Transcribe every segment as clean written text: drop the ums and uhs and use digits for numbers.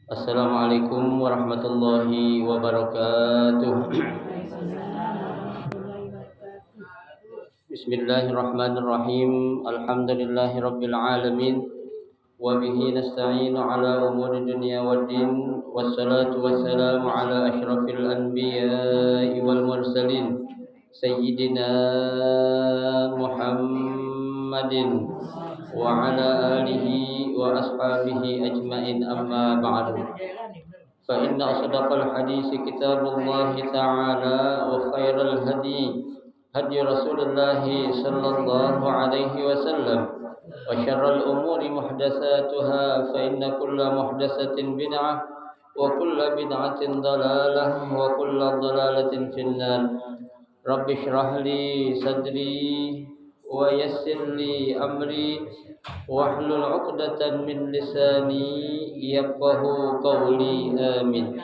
Assalamualaikum warahmatullahi wabarakatuh. Bismillahirrahmanirrahim. Alhamdulillahirabbil alamin. Wa bihi nasta'inu ala umuri dunya waddin. Wassalatu wassalamu ala asyrafil anbiya'i wal mursalin. Sayyidina Muhammadin wa ala alihi wa ashabihi ajma'in, amma ba'du. Fa inna asdaqal hadisi kitabullahi ta'ala wa khairal hadi hadi Rasulullah sallallahu alaihi wasallam wa syarrul umuri muhdatsatuha fa inna kulla muhdatsatin bid'ah wa kulla bid'atin dalalah wa kulla dalalatin finnar. Rabbi shrah li sadri wa yassir li amri wahlul 'uqdatam min lisani yafqahu qawli. Amin.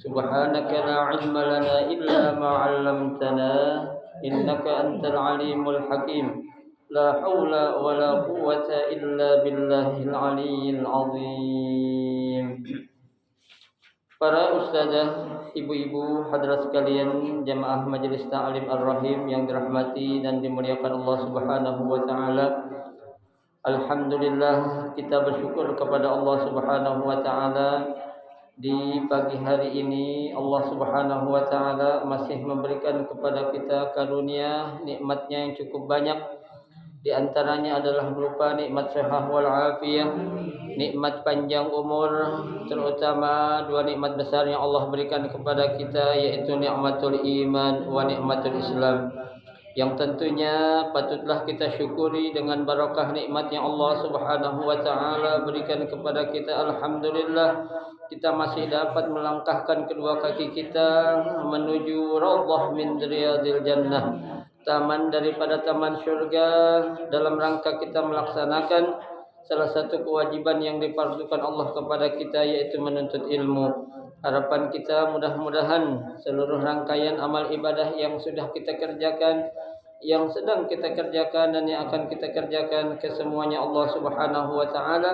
Subhanaka la 'ilma lana illa ma 'allamtana innaka antal 'alimul hakim. La haula wa la quwwata illa billahil 'aliyyil 'azim. Para ustazah, ibu-ibu, hadirat sekalian, jamaah Majelis Ta'lim Ar-Rahim yang dirahmati dan dimuliakan Allah Subhanahu wa taala. Alhamdulillah, kita bersyukur kepada Allah Subhanahu wa taala. Di pagi hari ini Allah Subhanahu wa taala masih memberikan kepada kita karunia nikmatnya yang cukup banyak. Di antaranya adalah berupa nikmat sehat wal afiyah, nikmat panjang umur, terutama dua nikmat besar yang Allah berikan kepada kita, yaitu nikmatul iman wa nikmatul Islam, yang tentunya patutlah kita syukuri dengan barakah nikmat yang Allah Subhanahu wa taala berikan kepada kita. Alhamdulillah, kita masih dapat melangkahkan kedua kaki kita menuju raudhah min riyadil jannah, taman daripada taman syurga, dalam rangka kita melaksanakan salah satu kewajiban yang difardukan Allah kepada kita, yaitu menuntut ilmu. Harapan kita mudah-mudahan seluruh rangkaian amal ibadah yang sudah kita kerjakan, yang sedang kita kerjakan, dan yang akan kita kerjakan, kesemuanya Allah Subhanahu wa taala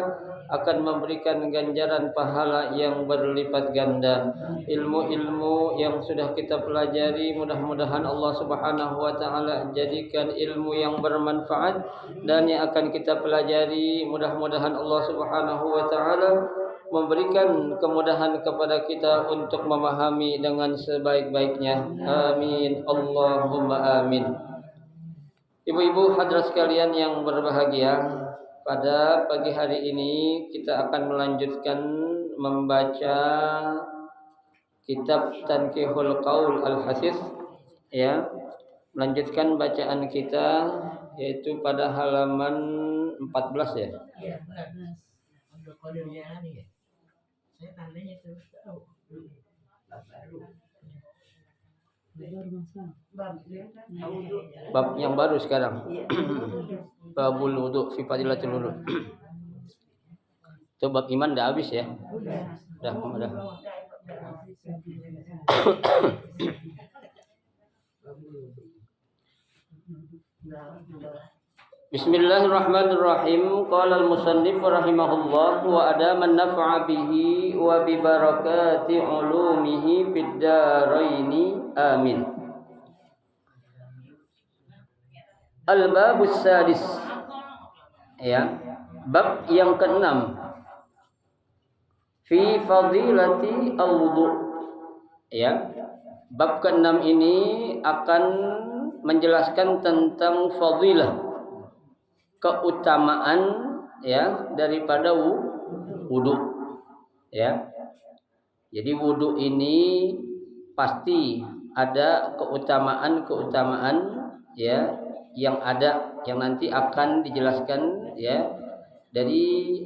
akan memberikan ganjaran pahala yang berlipat ganda. Ilmu-ilmu yang sudah kita pelajari, mudah-mudahan Allah Subhanahu wa taala jadikan ilmu yang bermanfaat, dan yang akan kita pelajari, mudah-mudahan Allah Subhanahu wa taala memberikan kemudahan kepada kita untuk memahami dengan sebaik-baiknya. Amin. Allahumma amin. Ibu-ibu hadirat sekalian yang berbahagia, pada pagi hari ini kita akan melanjutkan membaca kitab Tanqihul Qaul Al-Hasis, ya. Melanjutkan bacaan kita, yaitu pada halaman 14, ya. Iya, 14. Untuk kode jalan ya. Saya tandanya terus tahu. Bab yang baru sekarang. Babul wudu fi fadilatul wudu. Itu bab iman dah habis, ya. Dah. Bismillahirrahmanirrahim. Qala al-musannif rahimahullah wa adama an-naf'a bihi wa bi barakati ulumihi fid daraini. Amin. Al-babus sadis, ya, bab yang ke-6, fi fadilati al-wudu, ya. Bab ke-6 ini akan menjelaskan tentang fadilah, keutamaan, ya, daripada wudu, ya. Jadi wudu ini pasti ada keutamaan, ya, yang nanti akan dijelaskan, ya, dari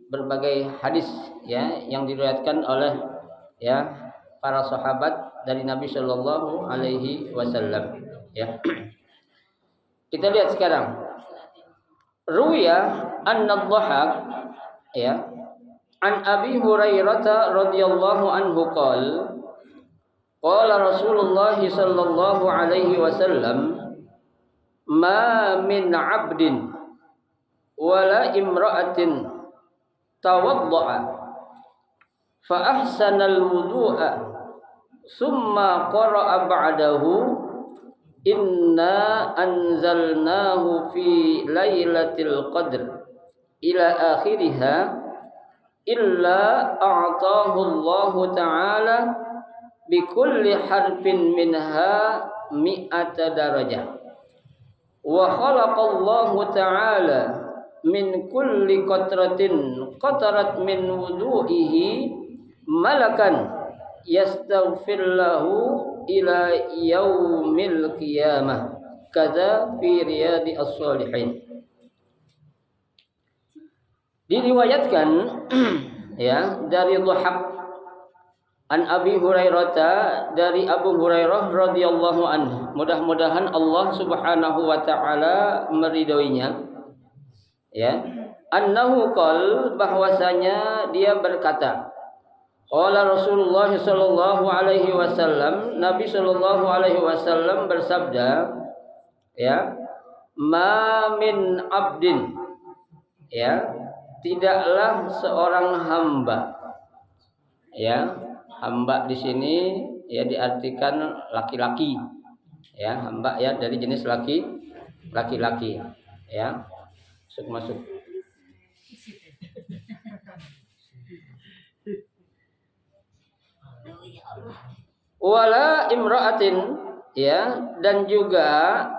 berbagai hadis, ya, yang diriwayatkan oleh, ya, para sahabat dari Nabi Shallallahu Alaihi Wasallam, ya. Kita lihat sekarang. Ruwiya an-Nadhahak, ya, an Abi Hurairah radhiyallahu anhu qala Rasulullah sallallahu alaihi wasallam, ma min 'abdin wala imra'atin tawadda'a fa ahsanal wudu'a summa qara'a ba'dahu inna anzalnahu fi lailatul qadr ila akhiriha illa a'tahu Allah ta'ala bi kulli harfin minha mi'ata darajah wa khalaqallahu ta'ala min kulli qatratin qatarat min wudu'ihi malakan yastaghfir lahu ila yaumil qiyamah kadza fi riyadi as-shalihin. Diriwayatkan ya dari Dhahab an Abi Hurairah, dari Abu Hurairah radhiyallahu anhu, mudah-mudahan Allah Subhanahu wa taala meridhoinya, ya, annahu qol, bahwasanya dia berkata, qala Rasulullah sallallahu alaihi wasallam, Nabi sallallahu alaihi wasallam bersabda, ya, ma min abdin, ya, tidaklah seorang hamba, ya, hamba di sini ya diartikan laki-laki, ya, hamba ya dari jenis laki-laki, ya, masuk. Wala imra'atin, ya, dan juga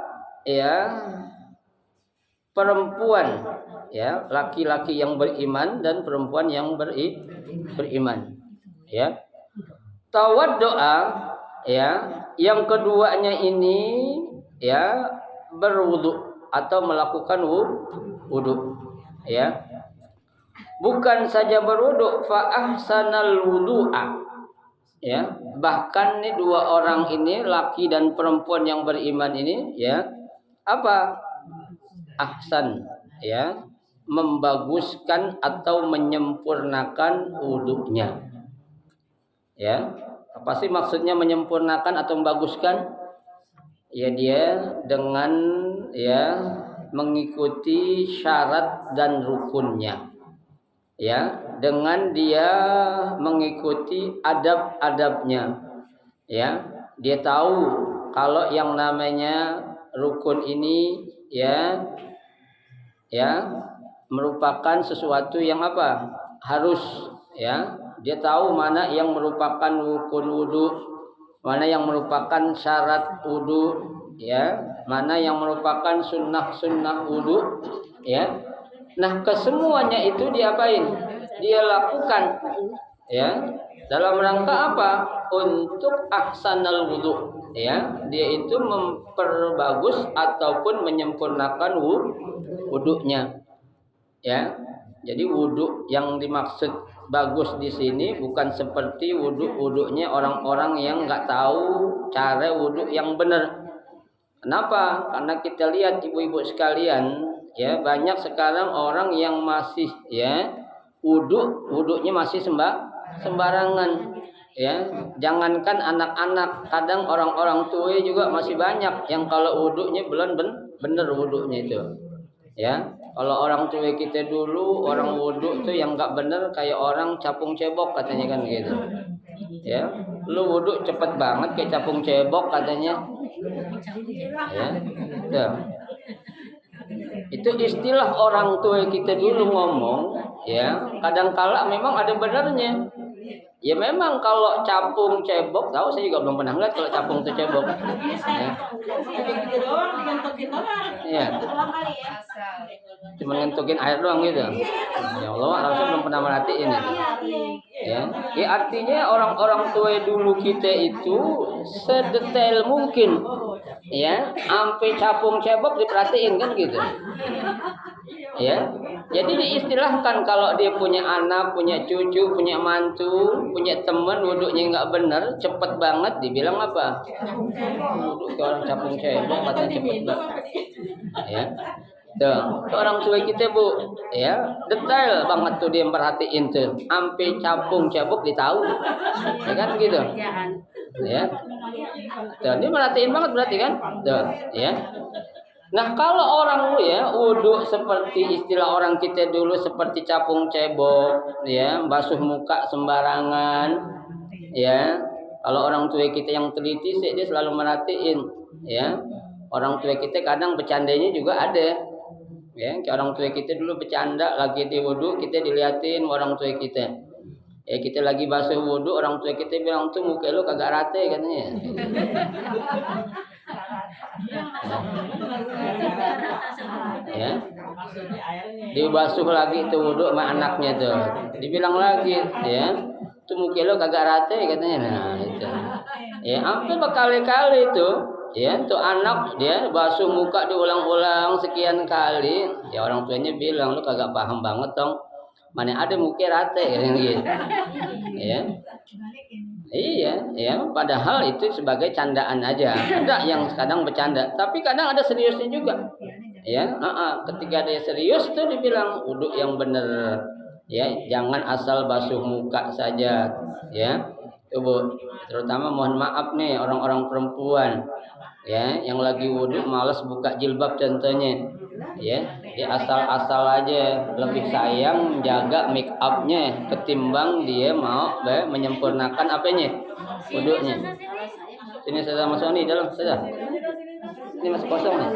ya perempuan, ya, laki-laki yang beriman dan perempuan yang beriman, ya. Tawaddu'a, ya, yang keduanya ini ya berwudu atau melakukan wudu, ya. Bukan saja berwudu, fa ahsanal wudu'a, ya, bahkan nih dua orang ini, laki dan perempuan yang beriman ini, ya, apa? Ahsan, ya, membaguskan atau menyempurnakan wudunya. Ya, apa sih maksudnya menyempurnakan atau membaguskan? Ya, dia dengan ya mengikuti syarat dan rukunnya. Ya, dengan dia mengikuti adab-adabnya. Ya, dia tahu kalau yang namanya rukun ini ya merupakan sesuatu yang apa? Harus, ya. Dia tahu mana yang merupakan rukun wudu, mana yang merupakan syarat wudu, ya, mana yang merupakan sunnah wudu, ya. Nah, kesemuanya itu diapain? Dia lakukan, ya, dalam rangka apa? Untuk ahsanal wudu, ya. Dia itu memperbagus ataupun menyempurnakan wudunya, ya. Jadi wudu yang dimaksud bagus di sini bukan seperti wudunya orang-orang yang nggak tahu cara wudu yang benar. Kenapa? Karena kita lihat ibu-ibu sekalian, ya, banyak sekarang orang yang masih ya wudunya masih sembarangan, ya. Jangankan anak-anak, kadang orang-orang tua juga masih banyak yang kalau wudunya belum benar wudunya itu, ya. Kalau orang tua kita dulu, orang wudu tuh yang nggak bener kayak orang capung cebok katanya kan gitu, ya. Lu wudu cepet banget kayak capung cebok katanya, ya. Tuh. Itu istilah orang tua kita dulu ngomong, ya. Kadang-kala memang ada benarnya. Ya memang kalau capung cebok, tahu saya juga belum pernah ngeliat kalau capung itu cebok. Ya. Cuma ngentukin air doang gitu. Ya Allah, harusnya belum pernah merhatiin ini. Ya. Ya artinya orang-orang tua dulu kita itu sedetail mungkin, ya, sampai capung cebok diperhatiin kan gitu. Ya. Jadi diistilahkan kalau dia punya anak, punya cucu, punya mantu, punya teman wudunya nggak benar, cepet banget, dibilang apa? Wudu ke orang capung cebok, katanya cepet banget. Ya. Tuh, orang tua kita Bu, ya, detail banget tuh dia perhatiin tuh, sampai capung cebok ditahu, ya kan gitu. Ya. Tuh, dia merhatiin banget berarti kan? Tuh, ya. Nah, kalau orang wudu seperti istilah orang kita dulu seperti capung cebok, ya, basuh muka sembarangan, ya. Kalau orang tua kita yang teliti sih dia selalu merhatiin, ya. Orang tua kita kadang bercandanya juga ada, ya. Kayak orang tua kita dulu bercanda lagi di wudu, kita diliatin orang tua kita. Ya kita lagi basuh wudu, orang tua kita bilang tuh muka lu kagak rata katanya. Ya, dibasuh lagi tuh wudhu sama anaknya tuh, dibilang lagi, ya, tuh muka lo kagak rata katanya. Nah itu, ya, hampir berkali-kali tuh, ya, tuh anak dia basuh muka diulang-ulang sekian kali, ya orang tuanya bilang lu kagak paham banget dong, mana ada muka rata gitu, ya. Iya, ya. Padahal itu sebagai candaan aja. Ada yang kadang bercanda, tapi kadang ada seriusnya juga. Ya, ketika dia serius tuh dibilang wudhu yang benar. Ya, jangan asal basuh muka saja. Ya, Bu. Terutama mohon maaf nih orang-orang perempuan. Ya, yang lagi wudhu malas buka jilbab contohnya. Ya, dia asal-asal aja, lebih sayang jaga make upnya ketimbang dia mau menyempurnakan apanya wudhunya. Sini sudah masuk nih dalam sudah, ini masih kosong nih.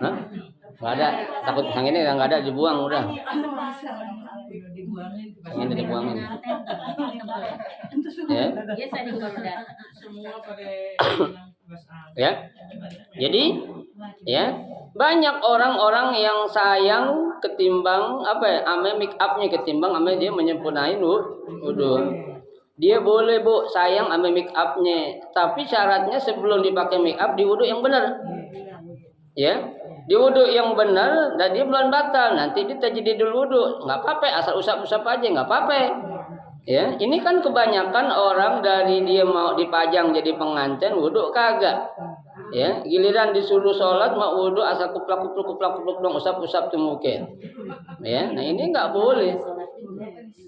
Hah? Nggak ada, takut yang ini nggak ada dibuang udah. Yang ini dibuangin. Ya. Ya. Jadi, ya, banyak orang-orang yang sayang ketimbang ame make upnya ketimbang ame dia menyempurnain wudu. Dia boleh Bu sayang ame make upnya, tapi syaratnya sebelum dipakai make up di wudu yang benar. Ya, di wudu yang benar dan dia belum batal, nanti dia tajdid dulu wudu, nggak apa-apa, asal usap-usap aja nggak apa-apa. Ya, ini kan kebanyakan orang dari dia mau dipajang jadi pengantin wudu kagak. Ya, giliran disuruh sholat mau wudu asal kuplak dong usap-usap tuh muka. Ya, nah ini nggak boleh.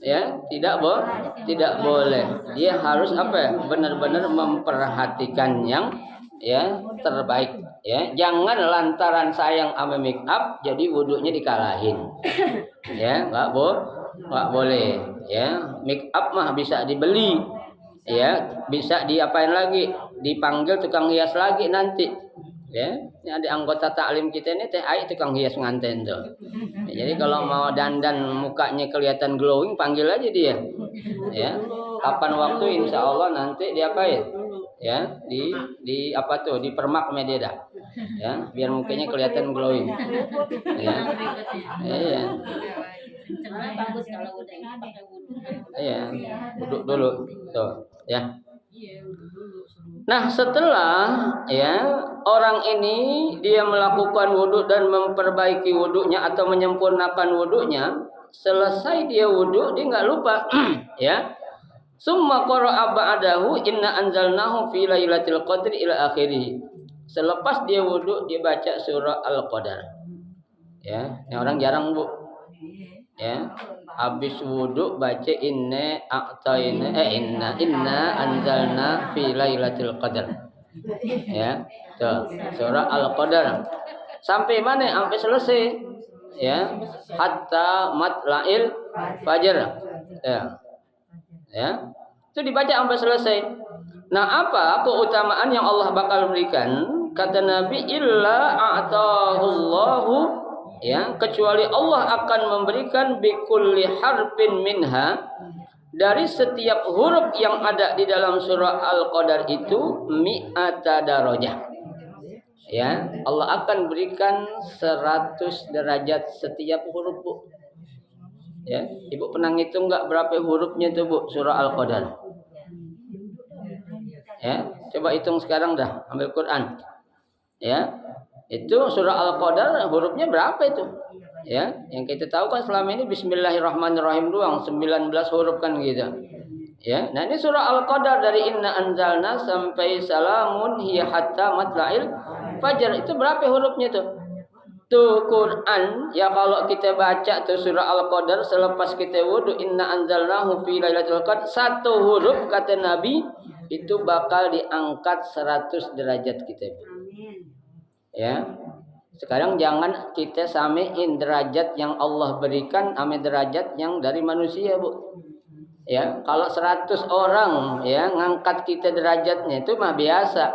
Ya, tidak boleh. Dia harus benar-benar memperhatikan yang terbaik. Ya, jangan lantaran sayang sama make up jadi wudunya dikalahin. Ya, nggak boleh. Ya, make up mah bisa dibeli. Ya, bisa diapain lagi? Dipanggil tukang hias lagi nanti. Ya, ini ada anggota taklim kita ini teh ai tukang hias nganten tuh. Ya, jadi kalau mau dandan mukanya kelihatan glowing panggil aja dia. Ya, kapan waktu insya Allah nanti diapain? Ya, di apa tuh di permak media dah. Ya, biar mukanya kelihatan glowing. Ya. Iya. Bagus kalau udah pakai wudu. Iya, wudu dulu. Tuh, ya. Nah, setelah orang ini dia melakukan wudu dan memperbaiki wudunya atau menyempurnakan wudunya, selesai dia wudu dia nggak lupa ya. Summa qara'a ba'dahu inna anzalnahu fi lailatul qadri ila akhirih. Selepas dia wudu dia baca surah Al-Qadar. Ya, ini orang jarang Bu. Ya, habis wudu baca inna anzalna fi lailatul qadar. Ya, tuh surah Al-Qadar. Sampai mana? Sampai selesai. Ya, hatta matla'il fajar. Ya, itu dibaca sampai selesai. Nah, apa keutamaan yang Allah bakal berikan? Kata Nabi, illa a'tahullahu, kecuali Allah akan memberikan bikulli harfin minha, dari setiap huruf yang ada di dalam surah Al-Qadar itu mi'ata darajah. Ya, Allah akan berikan 100 derajat setiap huruf, Bu. Ya, Ibu pernah ngitung nggak berapa hurufnya tuh Bu surah Al-Qadar? Ya, coba hitung sekarang dah, ambil Quran. Ya, itu surah Al-Qadar hurufnya berapa itu? Ya, yang kita tahu kan selama ini Bismillahirrahmanirrahim doang, 19 huruf kan gitu. Ya, nah ini surah Al-Qadar dari inna anzalna sampai salamun hiya hatta matla'il fajar, itu berapa hurufnya tuh? Tuh Quran ya, kalau kita baca tuh surah Al-Qadar selepas kita wudu inna anzalnahu fi lailatul qadar, satu huruf kata Nabi itu bakal diangkat 100 derajat kita, Bu. Ya. Sekarang jangan kita samain derajat yang Allah berikan sama derajat yang dari manusia, Bu. Ya, kalau 100 orang ya ngangkat kita derajatnya itu mah biasa.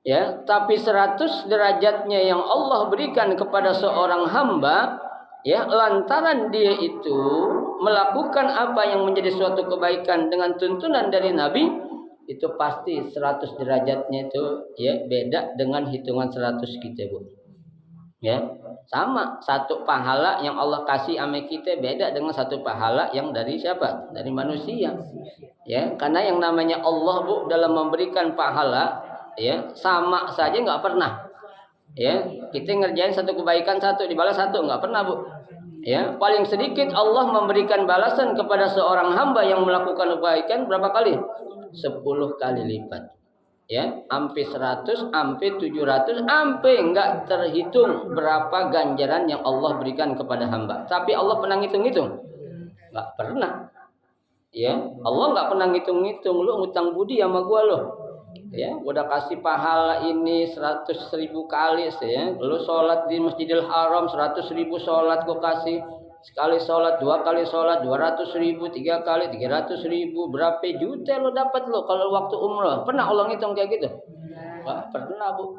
Ya, tapi 100 derajatnya yang Allah berikan kepada seorang hamba, ya, lantaran dia itu melakukan apa yang menjadi suatu kebaikan dengan tuntunan dari Nabi, itu pasti 100 derajatnya itu ya beda dengan hitungan 100 kita, Bu. Ya, sama satu pahala yang Allah kasih sama kita beda dengan satu pahala yang dari siapa? Dari manusia. Ya, karena yang namanya Allah, Bu, dalam memberikan pahala ya sama saja nggak pernah. Ya, kita ngerjain satu kebaikan satu dibalas satu nggak pernah, Bu. Ya, paling sedikit Allah memberikan balasan kepada seorang hamba yang melakukan kebaikan berapa kali? 10 kali lipat. Ya, sampai 100, sampai 700, sampai enggak terhitung berapa ganjaran yang Allah berikan kepada hamba. Tapi Allah pernah ngitung-ngitung? Enggak pernah. Ya, Allah enggak pernah ngitung-ngitung. Lu ngutang budi sama gua lo. Ya, udah kasih pahala ini 100.000 kali ya. Lu sholat di Masjidil Haram 100.000 sholat gua kasih. Sekali sholat, 2 kali sholat 200.000, 3 kali 300.000, berapa juta lo dapat lo kalau waktu umrah? Pernah Allah ngitung kayak gitu? Nggak pernah, Bu.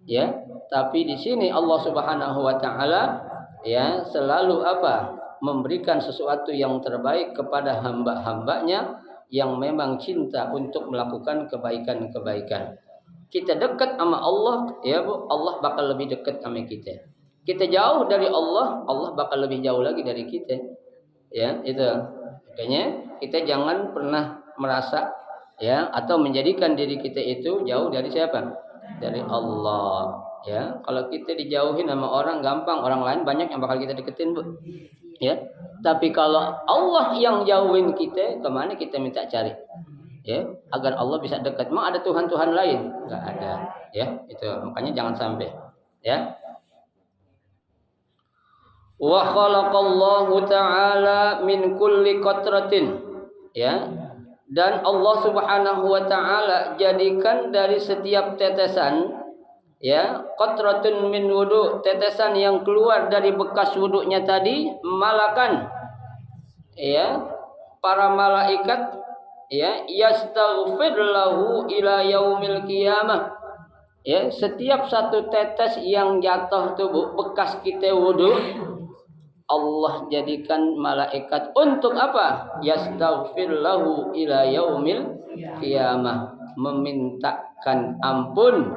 Ya, tapi di sini Allah Subhanahu Wa Taala ya selalu apa? Memberikan sesuatu yang terbaik kepada hamba-hambanya yang memang cinta untuk melakukan kebaikan-kebaikan. Kita dekat sama Allah, ya Bu, Allah bakal lebih dekat sama kita. Kita jauh dari Allah, Allah bakal lebih jauh lagi dari kita. Ya, itu. Makanya kita jangan pernah merasa ya atau menjadikan diri kita itu jauh dari siapa? Dari Allah. Ya, kalau kita dijauhin sama orang gampang, orang lain banyak yang bakal kita deketin, Bu. Ya. Tapi kalau Allah yang jauhin kita, kemana kita minta cari? Ya, agar Allah bisa dekat. Memang ada Tuhan-Tuhan lain? Enggak ada. Ya, itu. Makanya jangan sampai. Ya. Wa khalaqallahu ta'ala min kulli qatratin, ya, dan Allah Subhanahu wa taala jadikan dari setiap tetesan, ya, qatratun min wudu, tetesan yang keluar dari bekas wudunya tadi, malakan, ya, para malaikat, ya, yastaghfir lahu ila yaumil qiyamah. Ya, setiap satu tetes yang jatuh tuh bekas kita wudu, Allah jadikan malaikat untuk apa? Yastaghfir lahu ila yaumil qiyamah, memintakan ampun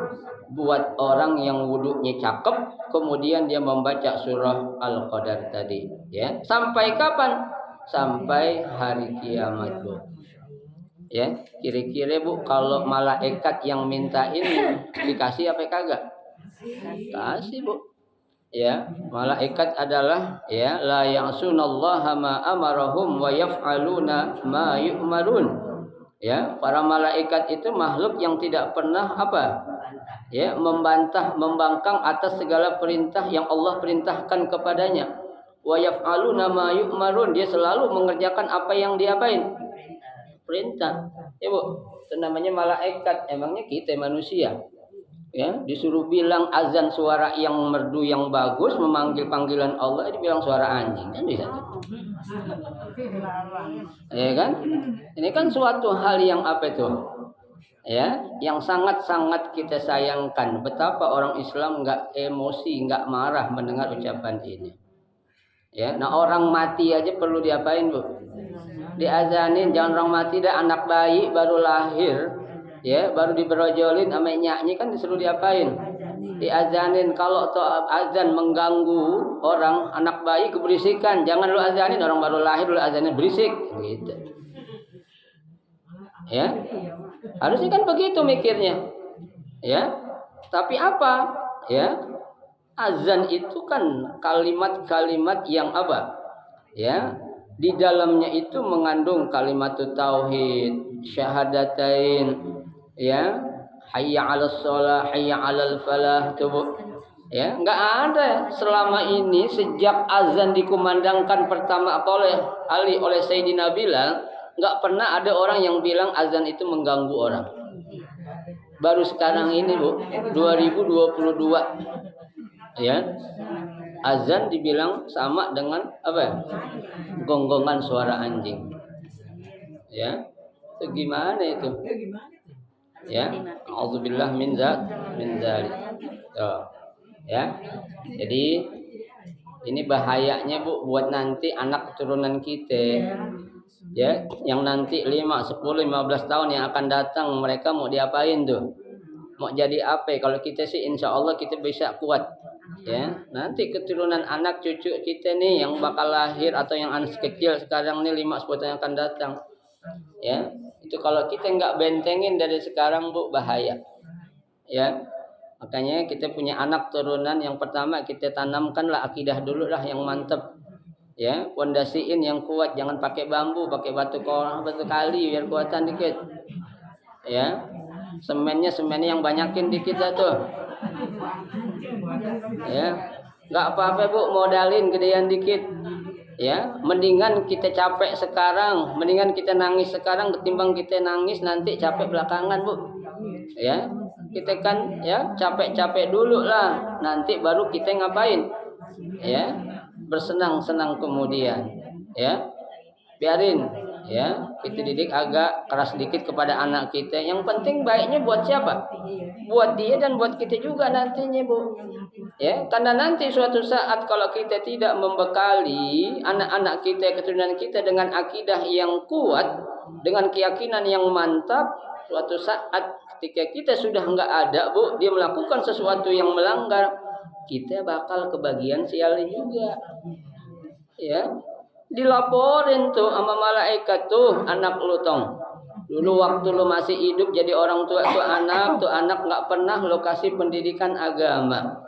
buat orang yang wudunya cakep kemudian dia membaca surah Al-Qadar tadi, ya. Sampai kapan? Sampai hari kiamat, Bu. Ya, kira-kira Bu kalau malaikat yang minta ini dikasih apa kagak? Kasih, Bu. Ya, malaikat adalah ya la ya'sunallaha ma amarahum wa yaf'aluna ma yu'marun. Ya, para malaikat itu makhluk yang tidak pernah apa? Ya, membangkang atas segala perintah yang Allah perintahkan kepadanya. Wa yaf'aluna ma yu'marun, dia selalu mengerjakan apa yang diapain? Perintah. Ya, Bu, itu namanya malaikat. Emangnya kita manusia? Ya, disuruh bilang azan suara yang merdu yang bagus, memanggil panggilan Allah, dibilang suara anjing, kan bisa tuh. Ya kan? Ini kan suatu hal yang apa itu? Ya, yang sangat-sangat kita sayangkan. Betapa orang Islam nggak emosi, nggak marah mendengar ucapan ini. Ya, nah orang mati aja perlu diapain, Bu? Diazanin, jangan orang mati dah, anak bayi baru lahir. Ya, baru diberojolin sama nyanyi kan disuruh diapain? Diazanin. Kalau azan mengganggu orang, anak bayi keberisikan, jangan lu azanin, orang baru lahir lu azanin berisik gitu. Ya. Harusnya kan begitu mikirnya. Ya. Tapi apa? Ya. Azan itu kan kalimat-kalimat yang apa? Ya. Di dalamnya itu mengandung kalimat tauhid, syahadatain, ya, hayya 'alas shalah, hayya 'alal falah, tuh. Ya, enggak ada selama ini sejak azan dikumandangkan pertama oleh Sayyidina Bilal, nggak pernah ada orang yang bilang azan itu mengganggu orang. Baru sekarang ini Bu, 2022 ya, azan dibilang sama dengan apa? Gonggongan suara anjing. Ya, itu gimana itu? Ya, auzubillah min dzalik. Ya. Jadi ini bahayanya Bu buat nanti anak keturunan kita. Ya, yang nanti 5, 10, 15 tahun yang akan datang mereka mau diapain tuh? Mau jadi apa? Kalau kita sih insya Allah kita bisa kuat. Ya, nanti keturunan anak cucu kita nih yang bakal lahir atau yang anak kecil sekarang nih 5, 10 tahun yang akan datang. Ya, itu kalau kita nggak bentengin dari sekarang Bu bahaya. Ya, makanya kita punya anak turunan yang pertama kita tanamkanlah akidah dulu lah yang mantep. Ya, pondasiin yang kuat, jangan pakai bambu, pakai batu kali biar kuatan dikit. Ya, semennya yang banyakin dikit tuh. Ya, nggak apa-apa Bu, modalin gedean dikit. Ya, mendingan kita capek sekarang, mendingan kita nangis sekarang ketimbang kita nangis nanti capek belakangan Bu. Ya, kita kan ya capek-capek dulu lah, nanti baru kita ngapain? Ya, bersenang-senang kemudian. Ya, biarin ya kita didik agak keras sedikit kepada anak kita. Yang penting baiknya buat siapa? Buat dia dan buat kita juga nantinya Bu. Ya, karena nanti suatu saat kalau kita tidak membekali anak-anak kita, keturunan kita dengan akidah yang kuat, dengan keyakinan yang mantap, suatu saat ketika kita sudah enggak ada Bu, dia melakukan sesuatu yang melanggar, kita bakal kebagian sialnya juga. Ya, dilaporin tuh sama malaikat tuh anak lu tong. Dulu waktu lu masih hidup jadi orang tua tuh anak nggak pernah lu kasih pendidikan agama.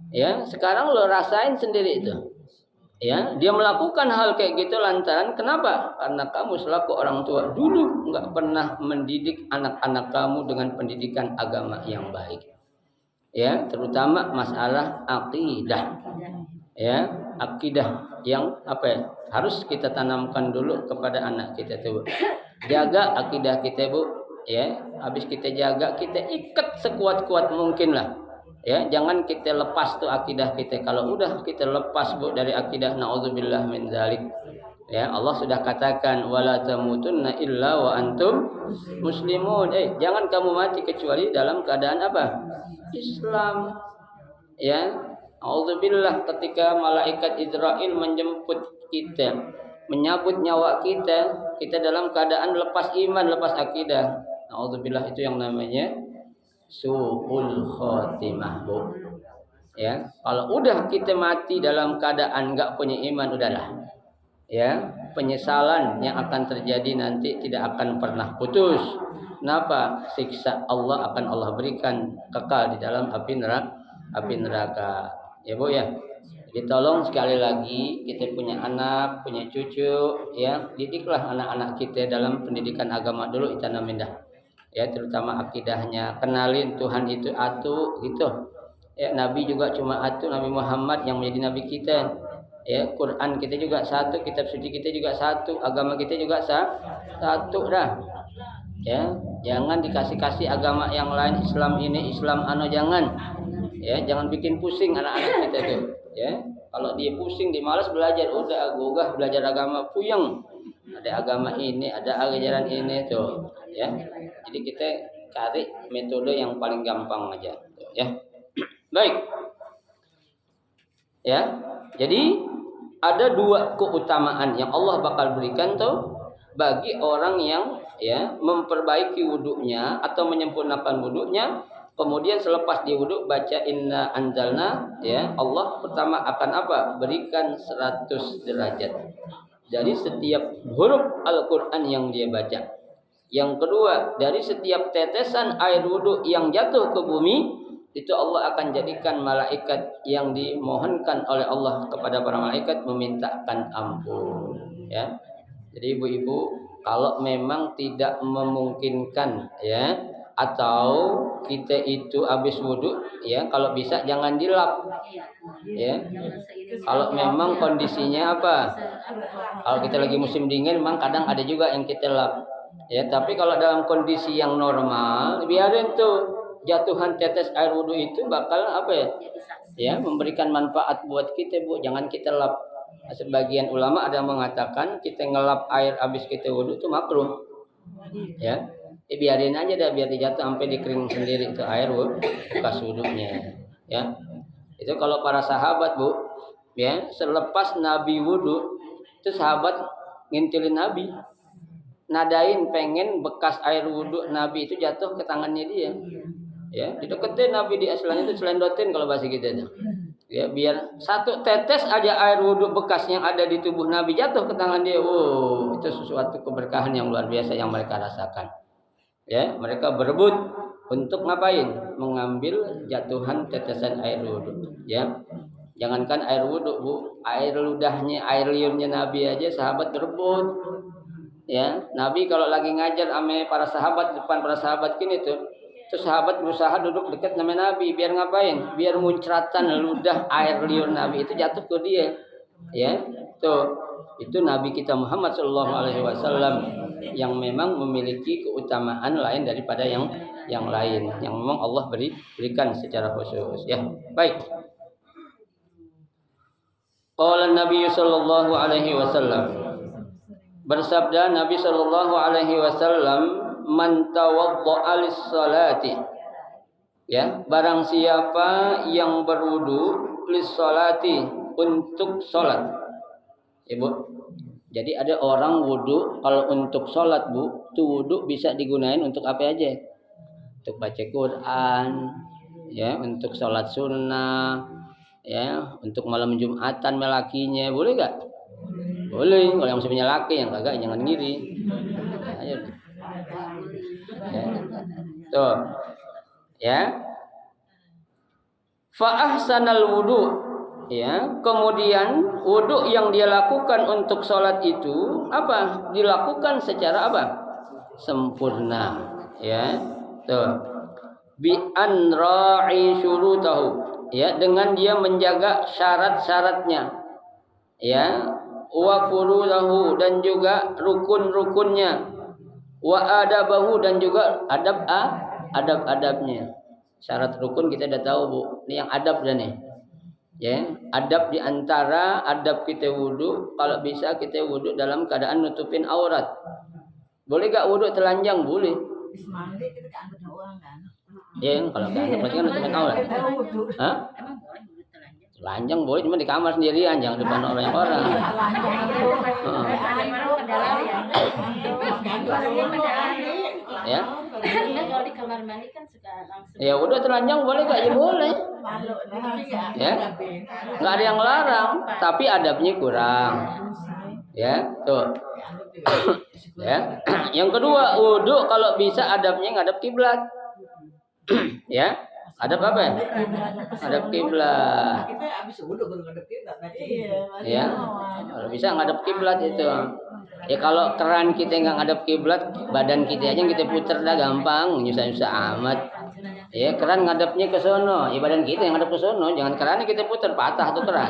Ya, sekarang lu rasain sendiri itu. Ya, dia melakukan hal kayak gitu lantaran kenapa? Karena kamu selaku orang tua dulu nggak pernah mendidik anak-anak kamu dengan pendidikan agama yang baik. Ya, terutama masalah akidah. Ya, akidah yang apa ya? Harus kita tanamkan dulu kepada anak kita tuh. Jaga akidah kita Bu. Ya, habis kita jaga, kita ikat sekuat-kuat mungkin lah. Ya, jangan kita lepas tuh akidah kita. Kalau udah kita lepas Bu dari akidah, naudzubillah min dzalik. Ya, Allah sudah katakan wala tamutunna illa wa antum muslimun. Jangan kamu mati kecuali dalam keadaan apa? Islam. Ya, naudzubillah ketika malaikat Israel menjemput kita, menyabut nyawa kita dalam keadaan lepas iman, lepas akidah. Naudzubillah itu yang namanya su'ul khotimah Bu. Ya, kalau udah kita mati dalam keadaan enggak punya iman, udahlah. Ya, penyesalan yang akan terjadi nanti tidak akan pernah putus. Kenapa? Siksa Allah akan Allah berikan kekal di dalam api neraka. Ya Bu ya. Jadi tolong sekali lagi kita punya anak, punya cucu, ya, didiklah anak-anak kita dalam pendidikan agama dulu itanamin dah. Ya, terutama akidahnya, kenalin Tuhan itu atu gitu. Ya, Nabi juga cuma atu, Nabi Muhammad yang menjadi nabi kita. Ya, Quran kita juga satu, kitab suci kita juga satu, agama kita juga satu dah. Ya, jangan dikasih-kasih agama yang lain, Islam ini, Islam jangan. Ya, jangan bikin pusing anak-anak kita tuh. Ya, kalau dia pusing, dia malas belajar, udah gugah belajar agama puyeng. Ada agama ini, ada ajaran ini tuh. Ya, jadi kita cari metode yang paling gampang aja. Tuh, ya, baik. Ya, jadi ada dua keutamaan yang Allah bakal berikan tuh bagi orang yang ya memperbaiki wudunya atau menyempurnakan wudunya. Kemudian selepas dia wudhu baca inna anzalna, ya, Allah pertama akan apa? Berikan 100 derajat dari setiap huruf Al-Qur'an yang dia baca. Yang kedua, dari setiap tetesan air wudhu yang jatuh ke bumi, itu Allah akan jadikan malaikat yang dimohonkan oleh Allah kepada para malaikat memintakan ampun, ya. Jadi ibu-ibu, kalau memang tidak memungkinkan, ya, Atau kita itu habis wudhu ya, kalau bisa jangan dilap ya. Kalau memang kondisinya apa, kalau kita lagi musim dingin memang kadang ada juga yang kita lap ya, tapi kalau dalam kondisi yang normal biarin tuh jatuhan tetes air wudhu itu bakal apa ya, memberikan manfaat buat kita Bu, jangan kita lap. Sebagian ulama ada yang mengatakan kita ngelap air habis kita wudhu itu makruh ya. Biarin aja dah, biar dijatuh sampai dikering sendiri itu air bekas wudhunya ya. Itu kalau para sahabat Bu ya, selepas Nabi wudhu itu sahabat ngintilin Nabi, nadain pengen bekas air wudhu Nabi itu jatuh ke tangannya dia ya, dideketin Nabi di istilahnya itu selendotin kalau bahasa kita itu ya, biar satu tetes aja air wudhu bekas yang ada di tubuh Nabi jatuh ke tangan dia. Itu sesuatu keberkahan yang luar biasa yang mereka rasakan ya. Mereka berebut untuk ngapain? Mengambil jatuhan tetesan air wudhu ya. Jangankan air wudhu Bu, air ludahnya, air liurnya Nabi aja sahabat berebut ya. Nabi kalau lagi ngajar sama para sahabat, depan para sahabat gini tuh, terus sahabat berusaha duduk dekat sama Nabi, biar ngapain? Biar muncratan ludah air liur Nabi itu jatuh ke dia ya. Tuh, itu Nabi kita Muhammad SAW yang memang memiliki keutamaan lain daripada yang lain, yang memang Allah berikan secara khusus ya. Baik. Qala Nabi sallallahu alaihi wasallam, bersabda Nabi sallallahu alaihi wasallam, man tawadda'a lis-salati ya, barang siapa yang berwudu lis-salati untuk salat. Ibu, jadi ada orang wudu kalau untuk salat Bu, tuh wudu bisa digunain untuk apa aja? Untuk baca Quran ya, untuk salat sunnah ya, untuk malam Jumatan melakinya, boleh gak? Boleh, kalau yang masih punya laki, yang kagak jangan ngiri. Ayo. Ya. Tuh ya, fa ahsanal wudu ya, kemudian wudu yang dia lakukan untuk sholat itu apa? Dilakukan secara apa? Sempurna ya. Tuh, bi an ra'i syurutahu ya, dengan dia menjaga syarat-syaratnya ya, wa furulahu dan juga rukun-rukunnya, wa adabahu dan juga adab-adabnya. Syarat rukun kita udah tahu Bu, ini yang adab dah nih ya. Adab di antara adab kita wudu, kalau bisa kita wudu dalam keadaan nutupin aurat. Boleh gak wudu telanjang? Boleh. Mandi kita kan doang kan. Ya, kalau kan berarti kan nutupin aurat. Hah? Telanjang boleh, cuma di kamar sendirian, jangan depan orang-orang. Ya. Kalau di kamar mandi kan suka langsung. Ya udah telanjang boleh gak? Ya boleh. Ya. Nggak ada yang larang, tapi adabnya kurang. Ya, tuh. Ya. Yang kedua, wudu kalau bisa adabnya ngadep kiblat. Ya. Adab apa ya? Adab kiblat. Kita habis wudu baru ngadep kiblat tadi. Ya. Kalau bisa ngadep kiblat itu. Ya kalau keran kita nggak ngadep kiblat, badan kita aja kita puter dah gampang, nyusah-nyusah amat. Ya keran ngadepnya ke sono, ya badan kita yang ngadep ke sono, jangan kerannya kita puter, patah tuh keran.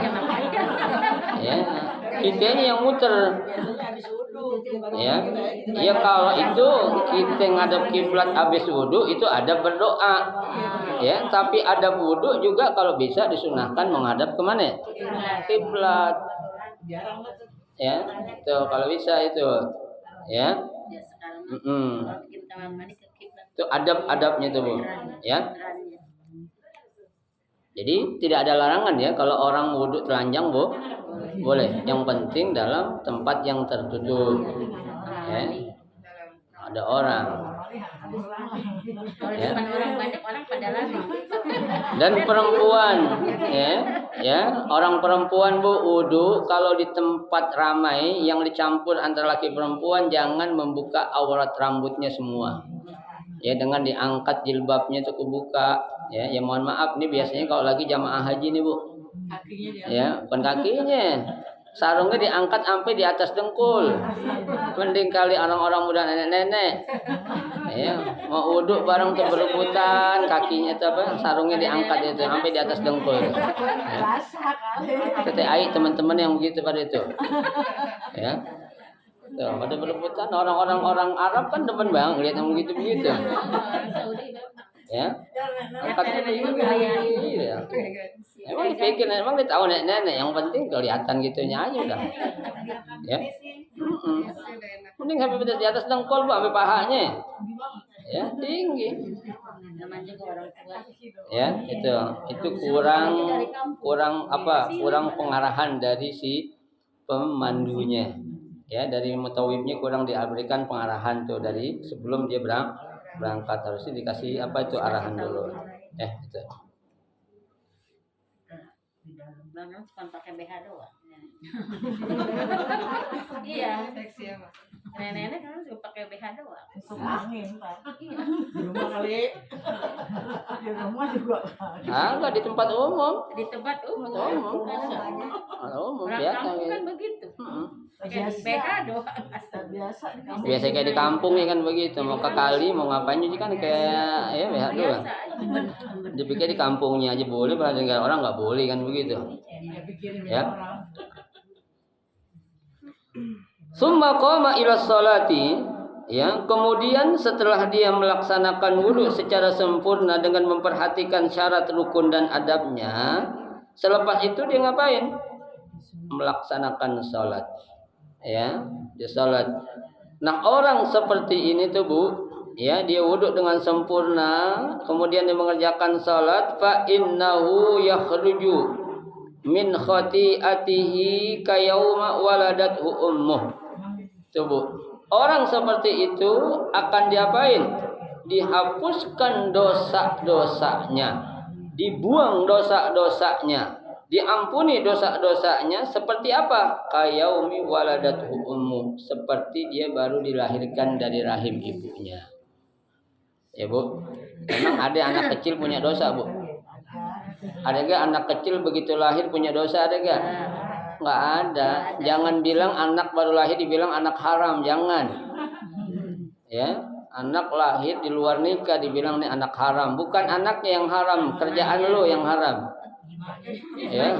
Ya, kitanya yang muter. Ya, ya kalau itu kita ngadep kiblat habis wudu itu ada berdoa. Ya, tapi ada wudu juga kalau bisa disunahkan menghadap kemana? Kiblat. Ya, itu kalau bisa itu. Ya. Itu adab-adabnya itu Bu. Ya. Jadi tidak ada larangan ya kalau orang wudu telanjang Bu. Boleh. Yang penting dalam tempat yang tertutup. Ya. Ada orang. Ya. Dan perempuan ya, orang perempuan Bu wudu kalau di tempat ramai yang dicampur antara laki perempuan jangan membuka aurat rambutnya semua. Ya dengan diangkat jilbabnya itu kebuka ya. Ya mohon maaf nih biasanya kalau lagi jamaah haji nih Bu. Ya, bukan kakinya. sarungnya diangkat sampai di atas dengkul. Mending kali orang-orang muda nenek-nenek. Ya, mau wudhu bareng tuh berebutan, kakinya tuh apa? Sarungnya diangkat itu sampai di atas dengkul. Tete ai teman-teman yang begitu pada itu. Ya. Tuh, pada berebutan orang Arab kan demen banget lihat yang begitu-begitu. Ya. Angkatnya tinggi ya. Emang dipikir, emang dia tahu nenek-nenek, yang penting kelihatan gitunya aja udah. Ya. Mending sampai di atas dengkul Bu, sampai pahanya. Ya, tinggi. Ya, itu kurang apa? Kurang pengarahan dari si pemandunya. Ya, dari mutawibnya kurang diberikan pengarahan tuh dari sebelum dia berangkat harusnya dikasih apa itu arahan dulu. Itu. Belum cuma pakai BH doang. Iya. Seksi ya, Mas. Nenek-nenek kan juga pakai BH doang. Angin, Pak. Iya. Di rumah kali. Di rumah juga. Enggak di tempat umum. Di tempat umum. Umum biasa kan begitu. Pakai BH doang. Biasa kayak di kampung ya kan begitu. Mau ke kali mau ngapain juga kan kayak ya BH doang. Dipikir di kampungnya aja boleh, padahal negara orang nggak boleh kan begitu. Ya. Summa qama ila sholati, ya, kemudian setelah dia melaksanakan wudu secara sempurna dengan memperhatikan syarat rukun dan adabnya, selepas itu dia ngapain? Melaksanakan sholat. Ya, dia sholat. Nah, orang seperti ini tuh Bu, ya, dia wudu dengan sempurna, kemudian dia mengerjakan sholat, fa innahu yakhruju min khati'atihi kayauma waladathu ummuh. Coba orang seperti itu akan diapain? Dihapuskan dosa-dosanya, dibuang dosa-dosanya, diampuni dosa-dosanya seperti apa? Kayaumi waladathu ummuh, seperti dia baru dilahirkan dari rahim ibunya. Ya Bu, memang ada anak kecil punya dosa Bu? Ada gak anak kecil begitu lahir punya dosa, ada gak? Nggak ada. Jangan bilang anak baru lahir dibilang anak haram, jangan. Ya, anak lahir di luar nikah dibilang nih anak haram, bukan anaknya yang haram, kerjaan lo yang haram. Ya.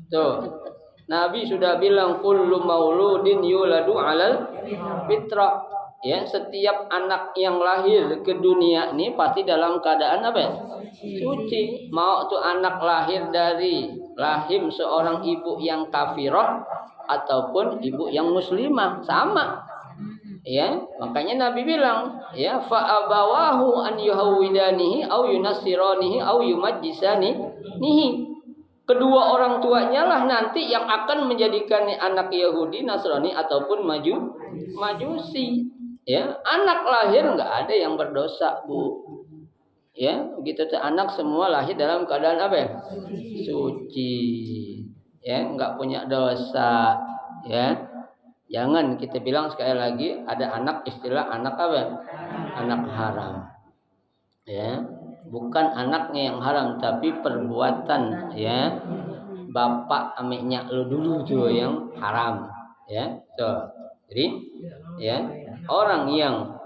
Tuh. Nabi sudah bilang kullu mauludin yuladu 'alal fitrah. Ya, setiap anak yang lahir ke dunia ini pasti dalam keadaan apa ya? Suci. Mau tuh anak lahir dari rahim seorang ibu yang kafirah ataupun ibu yang muslimah, sama. Ya, makanya Nabi bilang, ya, fa abawahu an yuhawidanihi au yunassiranihi au yumajjisanihi. Kedua orang tuanya lah nanti yang akan menjadikan anak Yahudi, Nasrani ataupun Majusi. Ya, anak lahir nggak ada yang berdosa Bu. Ya, begitu tuh anak semua lahir dalam keadaan apa ya? Suci. Ya, nggak punya dosa. Ya, jangan kita bilang sekali lagi ada anak istilah anak apa? Anak haram. Ya, bukan anaknya yang haram tapi perbuatan ya bapak amiknya lu dulu tuh yang haram. Ya, tuh. Jadi ya, orang yang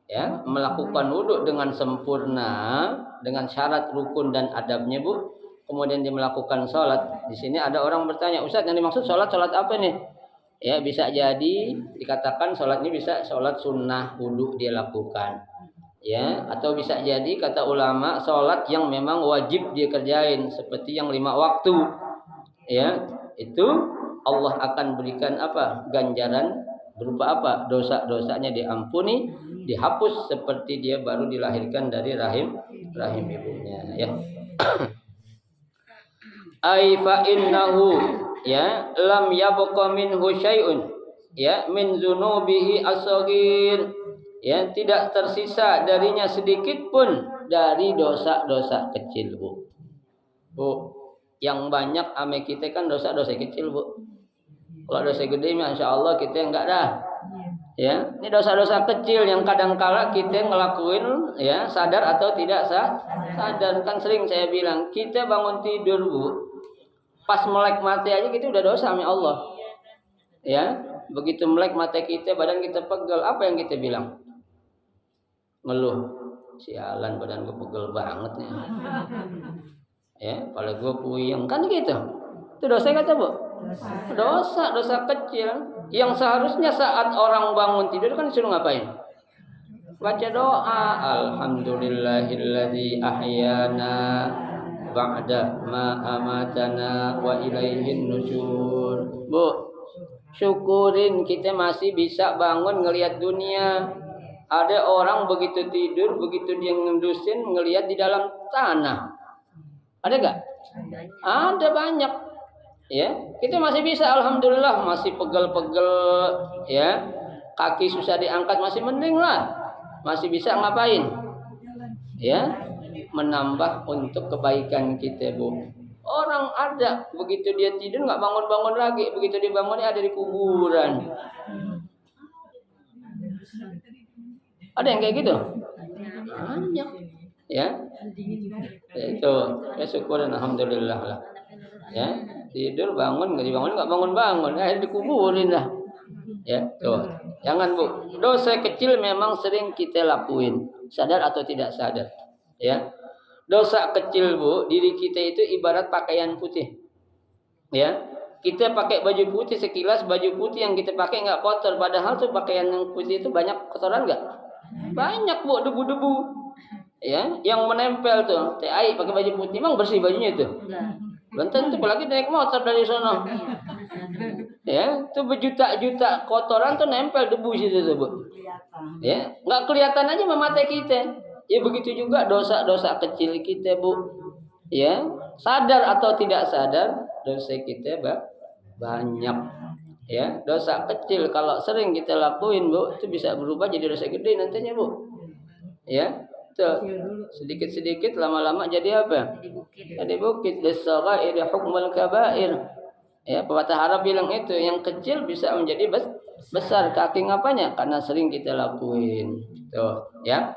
ya melakukan wudhu dengan sempurna dengan syarat rukun dan adabnya Bu, kemudian dia melakukan sholat. Di sini ada orang bertanya, Ustaz yang dimaksud sholat apa nih? Ya, bisa jadi dikatakan sholat ini bisa sholat sunnah wudhu dia lakukan, ya, atau bisa jadi kata ulama sholat yang memang wajib dia kerjain seperti yang 5 waktu, ya, itu Allah akan berikan apa? Ganjaran berupa apa? Dosa-dosanya diampuni, dihapus seperti dia baru dilahirkan dari rahim ibunya, ya. Ai fa innahu ya lam yabqa minhu syai'un ya min dzunubihi as-saghir, ya, tidak tersisa darinya sedikit pun dari dosa-dosa kecil Bu. Yang banyak ame kita kan dosa-dosa kecil Bu. Kalau dosa gede Masya Allah kita enggak dah. Ya, ini dosa-dosa kecil yang kadang-kala kita ngelakuin ya sadar atau tidak sadar. Kan sering saya bilang kita bangun tidur Bu, Pas melek mata aja gitu udah dosa sama Allah. Ya, begitu melek mata kita, badan kita pegel, apa yang kita bilang? Ngeluh. Sialan badan gue pegel banget nih. Ya, kepala gue puyeng kan gitu. Itu dosa kata Bu? Dosa kecil yang seharusnya saat orang bangun tidur kan disuruh ngapain? Baca doa, alhamdulillahilladzi ahyana ba'da ma amatana wa ilaihin nusyur. Bu, syukurin kita masih bisa bangun ngelihat dunia. Ada orang begitu tidur, begitu dia ngendusin ngelihat di dalam tanah. Ada enggak? Ada banyak. Ya, kita masih bisa alhamdulillah, masih pegel-pegel ya. Kaki susah diangkat masih mending lah. Masih bisa ngapain? Ya, menambah untuk kebaikan kita, Bu. Orang ada begitu dia tidur nggak bangun-bangun lagi, begitu dibangunnya ada di kuburan. Ada yang kayak gitu? Banyak. Ya. Itu ya syukur dan alhamdulillah lah. Ya, tidur bangun nggak dibangun nggak bangun-bangun, dikuburin lah. Ya, tuh. Jangan Bu. Dosa kecil memang sering kita lakuin, sadar atau tidak sadar. Ya. Dosa kecil Bu, diri kita itu ibarat pakaian putih. Ya. Kita pakai baju putih, sekilas baju putih yang kita pakai nggak kotor, padahal tuh pakaian yang putih itu banyak kotoran nggak? Banyak Bu, debu-debu. Ya, yang menempel tuh. TAI pakai baju putih, emang bersih bajunya itu? Belum tentu, apalagi naik motor dari sana. Ya, tuh berjuta-juta kotoran tuh nempel debu situ tuh, Bu. Ya, nggak kelihatan aja sama mata kita. Ya begitu juga dosa-dosa kecil kita, Bu. Ya, sadar atau tidak sadar, dosa kita banyak. Ya, dosa kecil kalau sering kita lakuin, Bu, itu bisa berubah jadi dosa gede nantinya, Bu. Ya. Tuh, sedikit-sedikit lama-lama jadi apa? Jadi bukit. Lis-saghairi hukmul kabair. Ya, pepatah Arab bilang itu, yang kecil bisa menjadi besar. Kaki ngapanya? Karena sering kita lakuin. Tuh, ya.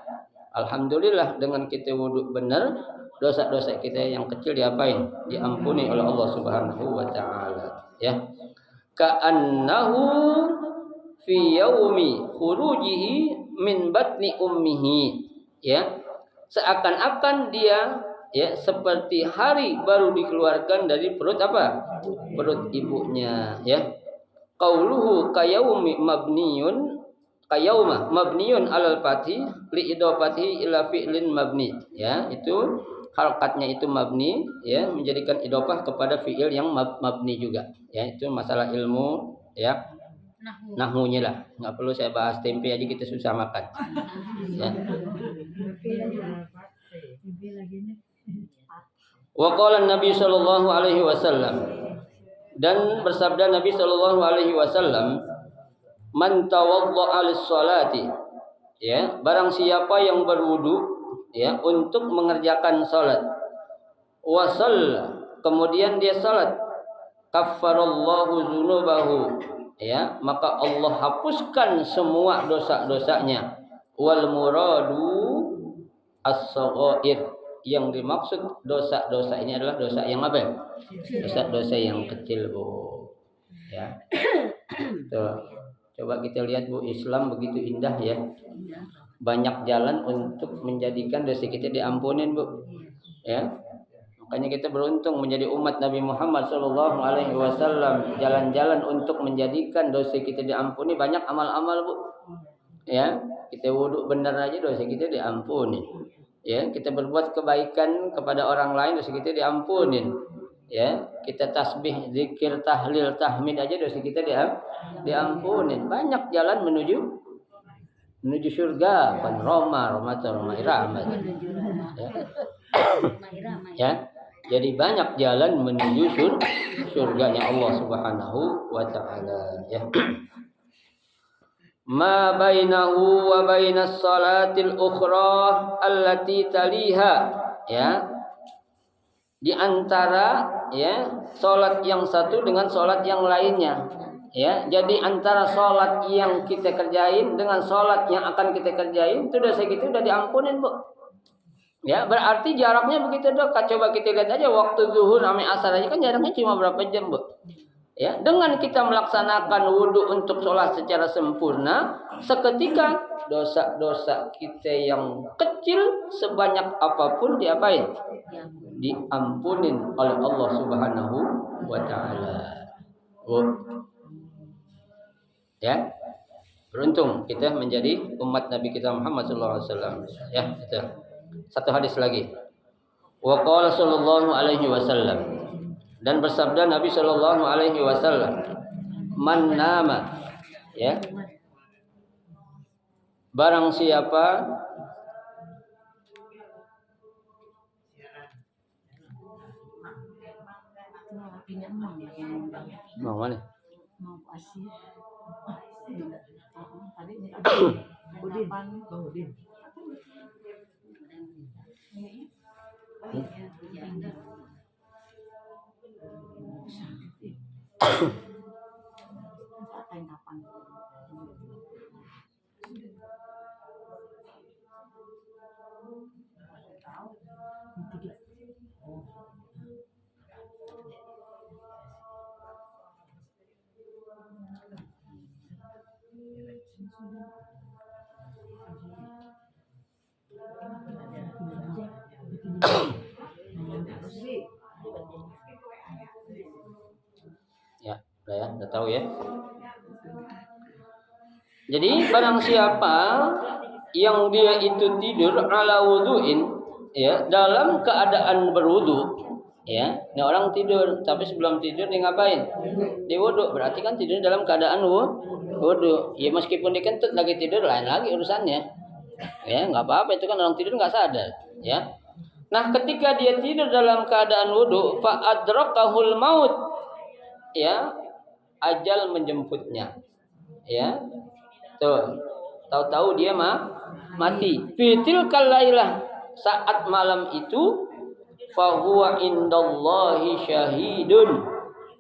Alhamdulillah dengan kita wudhu benar, dosa-dosa kita yang kecil diapain? Diampuni oleh Allah Subhanahu wa taala, ya. Ka'annahu fi yaumi khurujihi min batni ummihi. Ya, seakan-akan dia ya seperti hari baru dikeluarkan dari perut apa? Perut ibunya, ya. Qauluhu kayaumi mabniyun alal fathi li idafatihi ila fi'lin mabni. Ya, itu harokatnya itu mabni, ya, menjadikan idofah kepada fi'il yang mabni juga. Ya, itu masalah ilmu, ya. Nahmunya lah, nggak perlu saya bahas, tempe aja kita susah makan. Ya. Wa qala Nabi sallallahu alaihi wasallam, dan bersabda Nabi sallallahu alaihi wasallam, man tawadda'a lis-salati, ya, barang siapa yang berwudu, ya, untuk mengerjakan salat, wa shalla, kemudian dia salat, kaffarallahu dzunubahu, ya, maka Allah hapuskan semua dosa-dosanya. Wal muradu as-saghair, yang dimaksud dosa-dosa ini adalah dosa yang apa? Dosa-dosa yang kecil, Bu. Ya. Tuh. Coba kita lihat, Bu, Islam begitu indah, ya. Banyak jalan untuk menjadikan dosa kita diampunin, Bu. Ya. Makanya kita beruntung menjadi umat Nabi Muhammad SAW. Jalan-jalan untuk menjadikan dosa kita diampuni banyak, amal-amal, Bu. Ya, kita wudhu benar aja dosa kita diampuni. Ya, kita berbuat kebaikan kepada orang lain dosa kita diampunin. Ya, kita tasbih, zikir, tahlil, tahmid aja dosa kita diampunin. Banyak jalan menuju surga, kan Roma irama. Ya. Jadi banyak jalan menuju surganya Allah Subhanahu wa taala, ya. Ma bainahu wa bainas salatil ukhra allati taliha, ya. Di antara, ya, salat yang satu dengan salat yang lainnya, ya. Jadi antara salat yang kita kerjain dengan salat yang akan kita kerjain itu dosa kita udah diampunin, Bu. Ya, berarti jaraknya begitu dekat. Coba kita lihat aja waktu zuhur sampai asar aja kan jaraknya cuma berapa jam, Bu? Ya, dengan kita melaksanakan wudhu untuk sholat secara sempurna, seketika dosa-dosa kita yang kecil sebanyak apapun diapain? Diampunin oleh Allah Subhanahu wa taala. Oh. Ya. Beruntung kita menjadi umat Nabi kita Muhammad sallallahu alaihi wasallam. Ya, itu. Satu hadis lagi. Wa qala sallallahu alaihi wasallam. Dan bersabda Nabi sallallahu alaihi wasallam, "Man nama," ya. Barang siapa mau mana? Mau Asia. Tadi Udin. Bang Udin. Ya, udah tahu ya. Jadi barang siapa yang dia itu tidur ala wuduin, ya, dalam keadaan berwudu, ya. Ini orang tidur, tapi sebelum tidur dia ngapain? Dia wudu, berarti kan tidur dalam keadaan wudu. Ya meskipun dikentut lagi tidur lain lagi urusannya. Ya, nggak apa-apa, itu kan orang tidur nggak sadar, ya. Nah, ketika dia tidur dalam keadaan wudu, fa adrakahul maut, ya, ajal menjemputnya, ya. Tuh, tahu-tahu dia mati. Fitil kalailah, saat malam itu, fahuwa indallahi syahidun.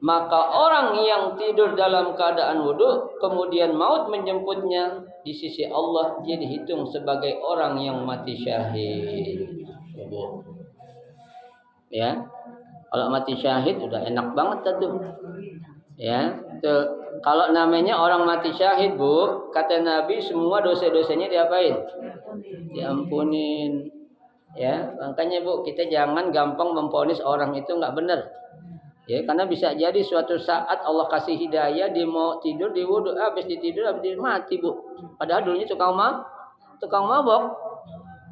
Maka orang yang tidur dalam keadaan wudu, kemudian maut menjemputnya, di sisi Allah dia dihitung sebagai orang yang mati syahid. Ya, kalau mati syahid udah enak banget tuh. Ya, tuh. Kalau namanya orang mati syahid, Bu, kata Nabi semua dosa-dosanya diapain? Diampunin. Ya, makanya Bu, kita jangan gampang memvonis orang itu nggak benar. Ya, karena bisa jadi suatu saat Allah kasih hidayah, dia mau tidur di wudu, habis ditidur habis dia mati, Bu. Padahal dulunya tukang mabok.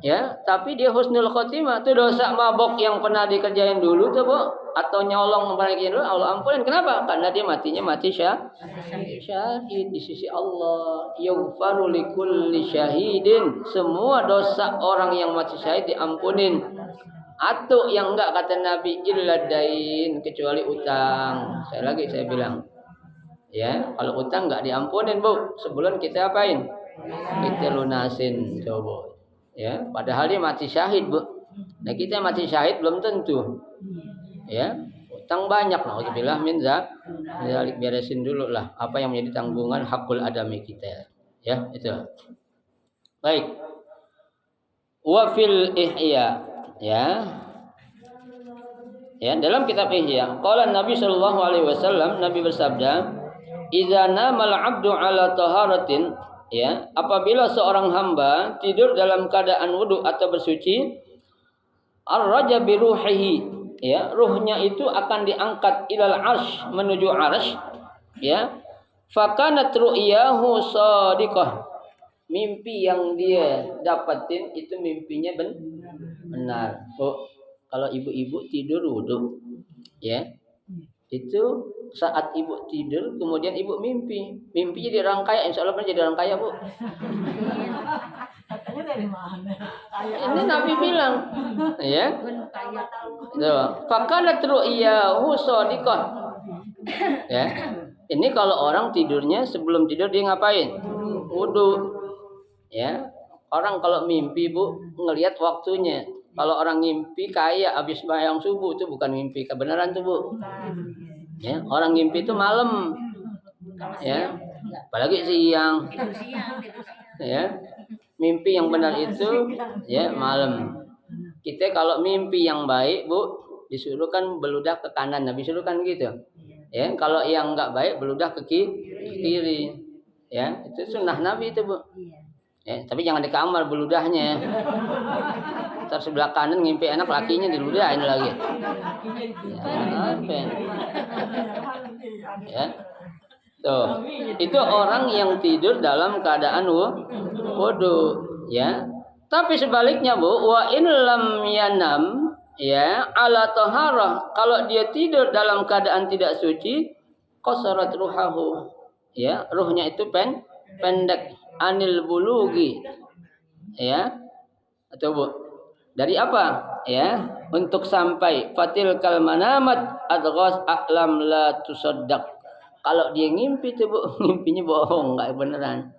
Ya, tapi dia husnul khotimah. Itu dosa mabok yang pernah dikerjain dulu tuh, Bu, atau nyolong mereka dulu, Allah ampunin. Kenapa? Karena dia matinya mati syahid di sisi Allah. Yaghfaru likulli syahidin. Semua dosa orang yang mati syahid diampunin. Atau yang enggak, kata Nabi, illa dain, kecuali utang. Saya bilang. Ya, kalau utang enggak diampunin, Bu. Sebulan kita apain? Kita lunasin, coba. Ya, padahal dia mati syahid, Bu. Nah, kita mati syahid belum tentu. Ya, utang banyak, nauzubillah min dzalik, beresin dulu lah apa yang menjadi tanggungan hakul adami kita. Ya, itu. Baik. Wa fil ihya, ya. Ya, dalam kitab Ihya, qala Nabi sallallahu alaihi wasallam, Nabi bersabda, "Idza namal 'abdu 'ala taharatin," ya, apabila seorang hamba tidur dalam keadaan wudu atau bersuci, ar-raja bi ruhihi, ya, ruhnya itu akan diangkat ilal arsy, menuju arsy, ya. Fakanat ru'yahu shadiqah. Mimpi yang dia dapatin itu mimpinya benar. Oh, kalau ibu-ibu tidur wudu, ya. Itu saat ibu tidur, kemudian ibu mimpinya di orang kaya, insya Allah jadi orang kaya, Bu. Katanya dari mana? Ini Nabi bilang, ya. Fakanat ru'yahu shadiqah. Ya. Ini kalau orang tidurnya sebelum tidur dia ngapain? Wudu. Ya. Orang kalau mimpi, Bu, ngelihat waktunya. Kalau orang ngimpi kaya habis bayang subuh itu bukan mimpi kebenaran tuh, Bu. Ya, orang ngimpi itu malam. Ya. Apalagi siang. Ya. Mimpi yang benar itu ya malam. kita kalau mimpi yang baik, Bu, disuruh kan beludah ke kanan, Nabi suruh kan gitu. Ya, kalau yang enggak baik beludah ke kiri. Ya, itu sunnah Nabi itu, Bu. Ya, tapi jangan di kamar beludahnya. Ntar sebelah kanan ngimpi anak lakinya diludahin lagi. Ya, apa? Ya. Tuh, itu orang yang tidur dalam keadaan wudu, ya. Tapi sebaliknya, Bu, wa in lam yanam, ya, ala taharah, kalau dia tidur dalam keadaan tidak suci, qasarat ruhahu, ya, ruhnya itu pendek, anil bulugi, ya, atau Bu, dari apa, ya, untuk sampai fatil kal manamat adghas a'lam la tusaddaq. Kalau dia ngimpi tuh, Bu, ngimpinya bohong, enggak beneran.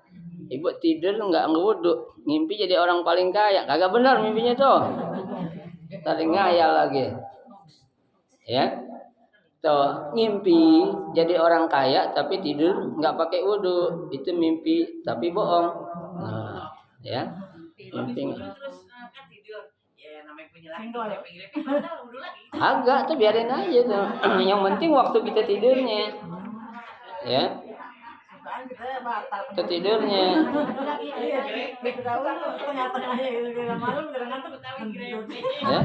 Ibu tidur enggak ngewudu, ngimpi jadi orang paling kaya, kagak benar mimpinya tuh. Tadi ngayal lagi. Ya. Tuh, ngimpi jadi orang kaya tapi tidur enggak pakai wudu, itu mimpi tapi bohong. Nah, ya. Mimpi. Terus kan tidur. Ya namanya punya laki, wudu lagi. Agak tuh biarin aja tuh. Yang penting waktu kita tidurnya. Ya. Tidurnya. Ya.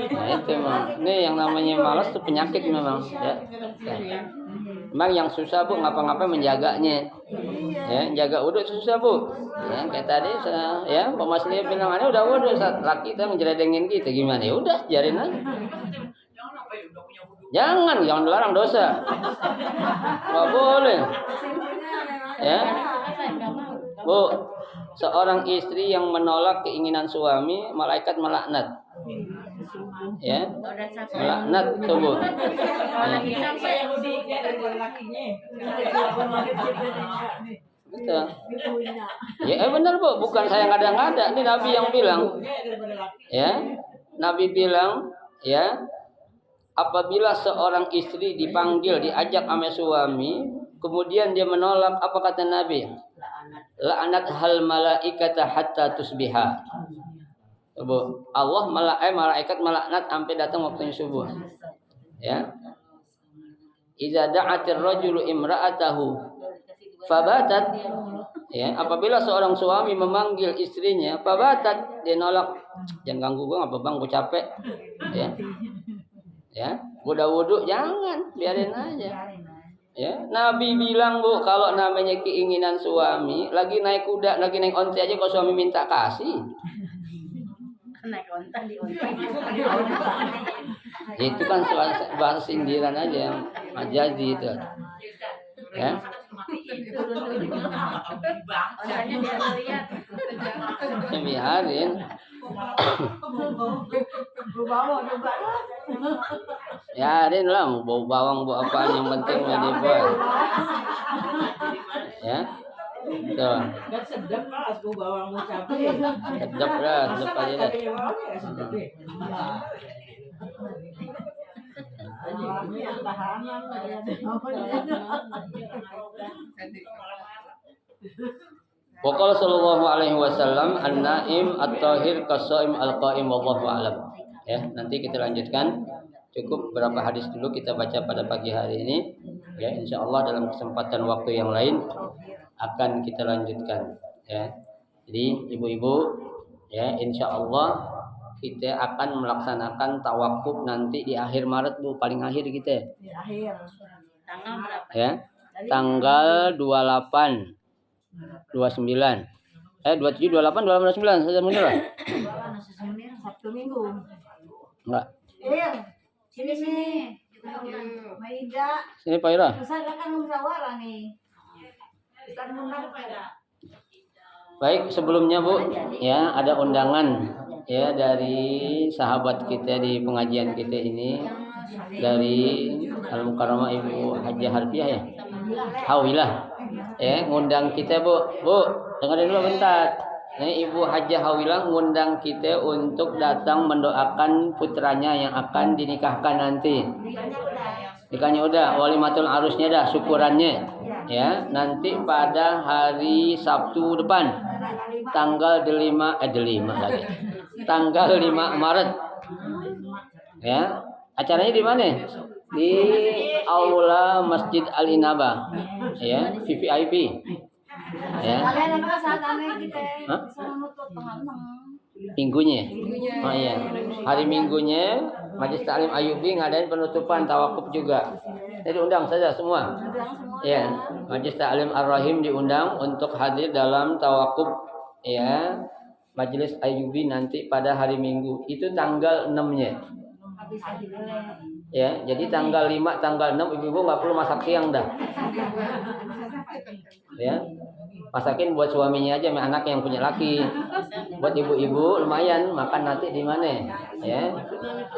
Nah, itu memang. Ini yang namanya malas tuh penyakit memang, ya. Memang yang susah, Bu, ngapa-ngapa menjaganya. Ya, jaga wudu susah, Bu. Ya, kayak tadi ya, Pak Mas Lia bilang, "Ini udah wudu, saat laki kita menjeredengin kita gimana?" Ya udah, biarin aja. Jangan dilarang dosa. Nggak boleh. Ya. Bu, seorang istri yang menolak keinginan suami, malaikat melaknat. Ya. Melaknat tuh, Bu. Betul. Ya, benar, Bu, bukan saya ngada-ngada, ini Nabi yang bilang. Ya. Nabi bilang, ya, apabila seorang istri dipanggil, diajak sama suami, kemudian dia menolak, apa kata Nabi? La'anat hal malaikata hatta tusbiha. Allah malaikat melaknat sampai datang waktunya subuh. Ya. Iza da'atir rajulu imra'atahu fabatat, ya, apabila seorang suami memanggil istrinya, fabatat, dia nolak, jangan ganggu gua, apa Bang, gua capek. Ya. Ya, udah wudu jangan, biarin aja. Ya, Nabi bilang, Bu, kalau namanya keinginan suami, lagi naik kuda, lagi naik onta aja kalau suami minta kasih. Naik onta di onta. Itu kan bahasa sindiran aja yang majazi itu. Ya. Ontanya biar lihat. Biarin. Biarin lah, bau bawang, bau apaan, yang penting dia buat. Ya. Tuh. Sedap lah, bau bawang mau cabai. Sedap lah, sedap aja dah. Waqala sallallahu alaihi wasallam an-naim at-tahir kas-shaim al-qaim wallahu a'lam. Ya, nanti kita lanjutkan. Cukup berapa hadis dulu kita baca pada pagi hari ini. Ya, insyaallah dalam kesempatan waktu yang lain akan kita lanjutkan, ya. Jadi ibu-ibu, ya, insyaallah kita akan melaksanakan tawakuf nanti di akhir Maret, Bu, paling akhir kita. Di akhir. Tanggal berapa? Ya. Tanggal 28 29 27 28 29 saya mundur lah. Sabtu Minggu. Enggak. Sini. Maida. Sini Pak Ira. Saya kan musyawarah nih. Kita undang pada. Baik, sebelumnya, Bu, ya, ada undangan, ya, dari sahabat kita di pengajian kita ini, dari Al-Mukarramah Ibu Hajjah Harfiah, ya, Hawilah, ya, ngundang kita, Bu, dengerin dulu bentar. Ini Ibu Hajjah Hawilah ngundang kita untuk datang mendoakan putranya yang akan dinikahkan nanti. Nikahnya udah, walimatul arusnya dah, syukurannya, ya, nanti pada hari Sabtu depan, tanggal 5 lagi. tanggal 5 Maret. Ya. Acaranya di mana? Di Aula Masjid Al Inaba. Ya, VVIP. Ya. Kalian apa saat kita Hah? bisa menutup pengalaman. Minggunya. Oh iya. Hari Minggunya Majelis Taklim Ayubi ngadain penutupan tawakuf juga. Jadi undang saja semua. Ya, Majelis Taklim Ar-Rahim diundang untuk hadir dalam tawakuf ya Majelis Ayubi nanti pada hari Minggu. Itu tanggal 6-nya. Ya, jadi tanggal 5, tanggal 6 ibu-ibu nggak perlu masak siang dah. Ya. Masakin buat suaminya aja sama anak yang punya laki. Buat ibu-ibu lumayan makan nanti di mana? Ya.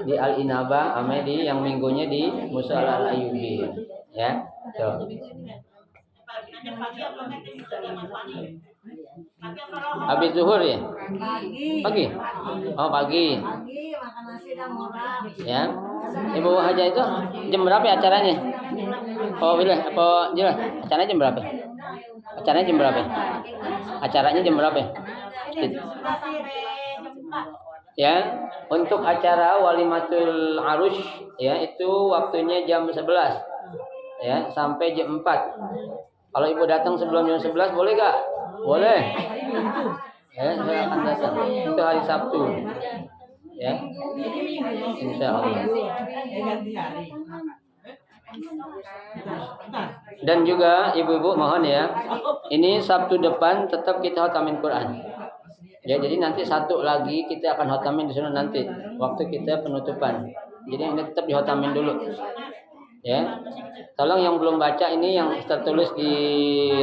Di Al Inaba ame di yang minggunya di Musala Al Ayubi. Ya. Tuh. Habis zuhur ya? Pagi. Oh, pagi. Pagi makan nasi dan murah. Ya. Ibu Haja itu jam berapa ya acaranya? Oh, bila apa jelas? Acaranya jam berapa? Acaranya jam berapa? Acaranya jam berapa? Ya, untuk acara Walimatul Arus ya itu waktunya jam 11. Ya, sampai jam 4. Kalau ibu datang sebelum jam 11 boleh gak? Boleh. Ya, saya akan datang. Itu hari Sabtu. Ya. Insya Allah. Dan juga ibu-ibu mohon ya, ini Sabtu depan tetap kita khatamin Quran. Ya, jadi nanti satu lagi kita akan khatamin di sana nanti waktu kita penutupan. Jadi ini tetap dikhatamin dulu. Ya. Tolong yang belum baca ini yang tertulis di